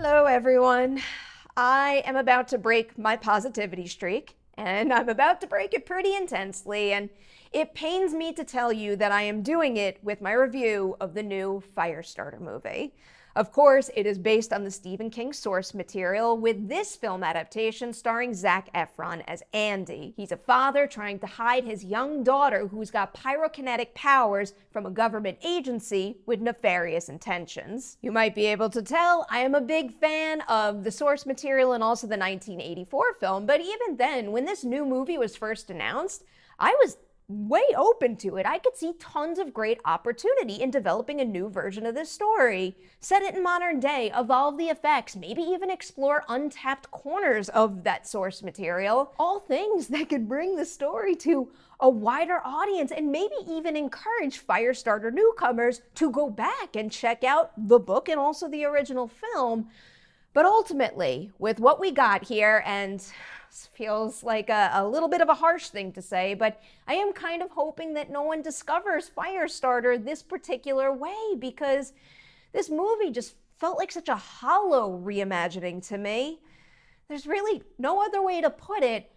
Hello, everyone. I am about to break my positivity streak, and I'm about to break it pretty intensely, and it pains me to tell you that I am doing it with my review of the new Firestarter movie. Of course, it is based on the Stephen King source material, with this film adaptation starring Zac Efron as Andy. He's a father trying to hide his young daughter who's got pyrokinetic powers from a government agency with nefarious intentions. You might be able to tell I am a big fan of the source material and also the 1984 film, but even then, when this new movie was first announced, I was way open to it. I could see tons of great opportunity in developing a new version of this story. Set it in modern day, evolve the effects, maybe even explore untapped corners of that source material. All things that could bring the story to a wider audience and maybe even encourage Firestarter newcomers to go back and check out the book and also the original film. But ultimately, with what we got here, and this feels like a little bit of a harsh thing to say, but I am kind of hoping that no one discovers Firestarter this particular way, because this movie just felt like such a hollow reimagining to me. There's really no other way to put it.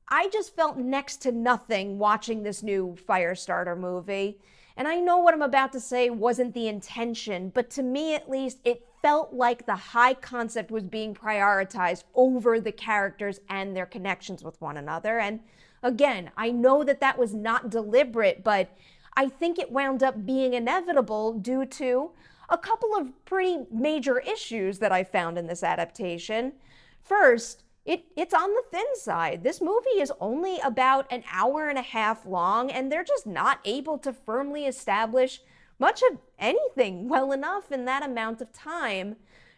I just felt next to nothing watching this new Firestarter movie. And I know what I'm about to say wasn't the intention, but to me at least, it felt like the high concept was being prioritized over the characters and their connections with one another. And again, I know that that was not deliberate, but I think it wound up being inevitable due to a couple of pretty major issues that I found in this adaptation. First, it's on the thin side. This movie is only about an hour and a half long, and they're just not able to firmly establish much of anything well enough in that amount of time.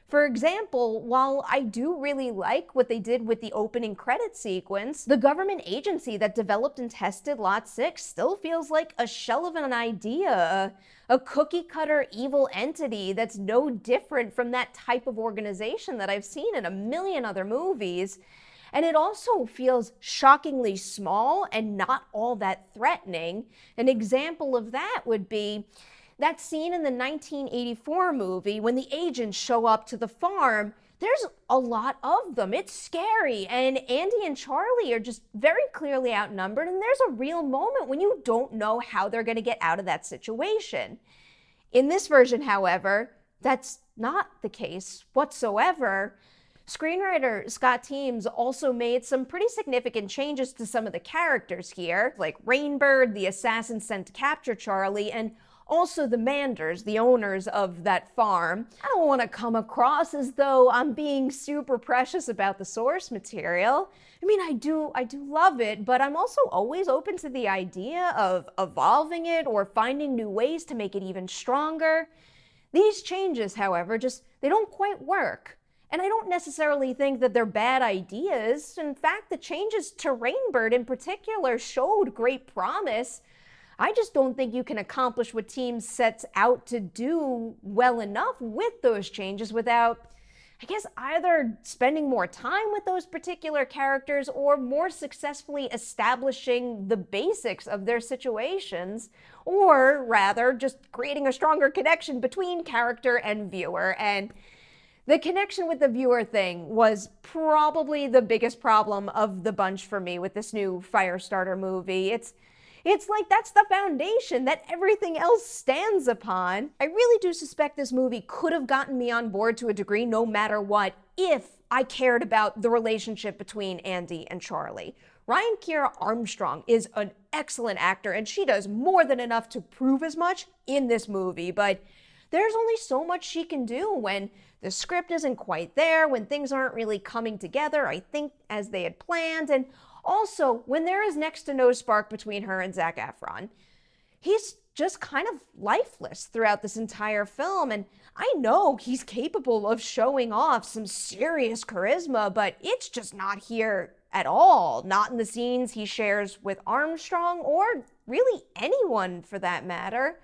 For example, while I do really like what they did with the opening credit sequence, the government agency that developed and tested Lot 6 still feels like a shell of an idea, a cookie-cutter evil entity that's no different from that type of organization that I've seen in a million other movies. And it also feels shockingly small and not all that threatening. An example of that would be that scene in the 1984 movie when the agents show up to the farm. There's a lot of them. It's scary, and Andy and Charlie are just very clearly outnumbered, and there's a real moment when you don't know how they're going to get out of that situation. In this version, however, that's not the case whatsoever. Screenwriter Scott Teems also made some pretty significant changes to some of the characters here, like Rainbird, the assassin sent to capture Charlie, and also the Manders, the owners of that farm. I don't want to come across as though I'm being super precious about the source material. I mean, I do love it, but I'm also always open to the idea of evolving it or finding new ways to make it even stronger. These changes, however, they don't quite work. And I don't necessarily think that they're bad ideas. In fact, the changes to Rainbird in particular showed great promise. I just don't think you can accomplish what Teems sets out to do well enough with those changes without, I guess, either spending more time with those particular characters or more successfully establishing the basics of their situations, or rather just creating a stronger connection between character and viewer. And the connection with the viewer thing was probably the biggest problem of the bunch for me with this new Firestarter movie. It's like that's the foundation that everything else stands upon. I really do suspect this movie could have gotten me on board to a degree no matter what, if I cared about the relationship between Andy and Charlie. Ryan Kiera Armstrong is an excellent actor, and she does more than enough to prove as much in this movie, but there's only so much she can do when the script isn't quite there, when things aren't really coming together, I think, as they had planned, and also, when there is next to no spark between her and Zac Efron. He's just kind of lifeless throughout this entire film, and I know he's capable of showing off some serious charisma, but it's just not here at all. Not in the scenes he shares with Armstrong, or really anyone for that matter.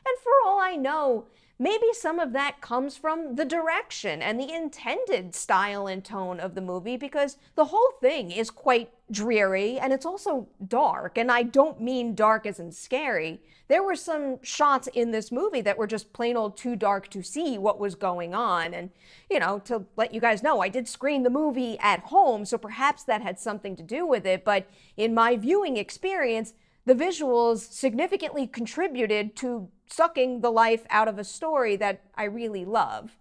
And for all I know, maybe some of that comes from the direction and the intended style and tone of the movie, because the whole thing is quite dreary and it's also dark. And I don't mean dark as in scary. There were some shots in this movie that were just plain old too dark to see what was going on. And, you know, to let you guys know, I did screen the movie at home, so perhaps that had something to do with it. But in my viewing experience, the visuals significantly contributed to sucking the life out of a story that I really love.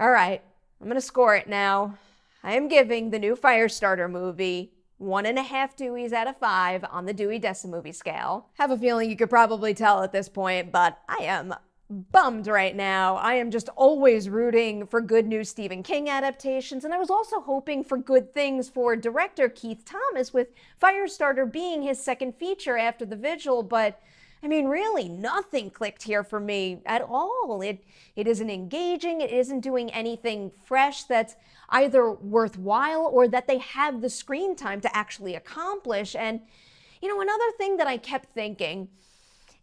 All right, I'm gonna score it now. I am giving the new Firestarter movie 1.5 Deweys out of 5 on the Dewey Decimovie scale. Have a feeling you could probably tell at this point, but I am bummed right now. I am just always rooting for good new Stephen King adaptations, and I was also hoping for good things for director Keith Thomas, with Firestarter being his second feature after The Vigil, but I mean, really, nothing clicked here for me at all. It isn't engaging, it isn't doing anything fresh that's either worthwhile or that they have the screen time to actually accomplish. And, you know, another thing that I kept thinking,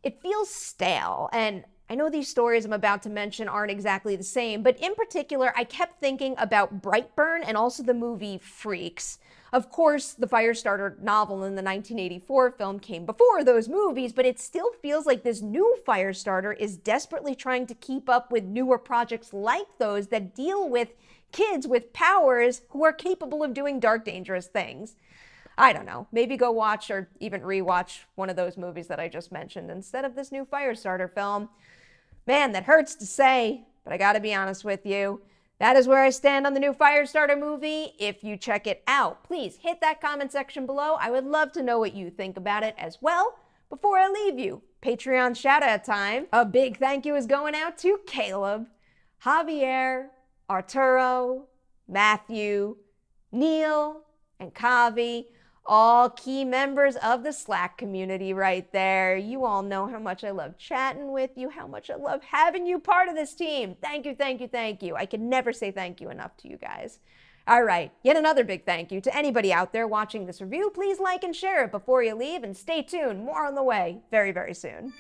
it feels stale. And I know these stories I'm about to mention aren't exactly the same, but in particular, I kept thinking about Brightburn and also the movie Freaks. Of course, the Firestarter novel in the 1984 film came before those movies, but it still feels like this new Firestarter is desperately trying to keep up with newer projects like those that deal with kids with powers who are capable of doing dark, dangerous things. I don't know, maybe go watch or even rewatch one of those movies that I just mentioned instead of this new Firestarter film. Man, that hurts to say, but I gotta be honest with you. That is where I stand on the new Firestarter movie. If you check it out, please hit that comment section below. I would love to know what you think about it as well. Before I leave you, Patreon shout-out time. A big thank you is going out to Caleb, Javier, Arturo, Matthew, Neil, and Kavi. All key members of the Slack community right there. You all know how much I love chatting with you, how much I love having you part of this team. Thank you, thank you, thank you. I can never say thank you enough to you guys. All right, yet another big thank you to anybody out there watching this review. Please like and share it before you leave, and stay tuned. More on the way very, very soon.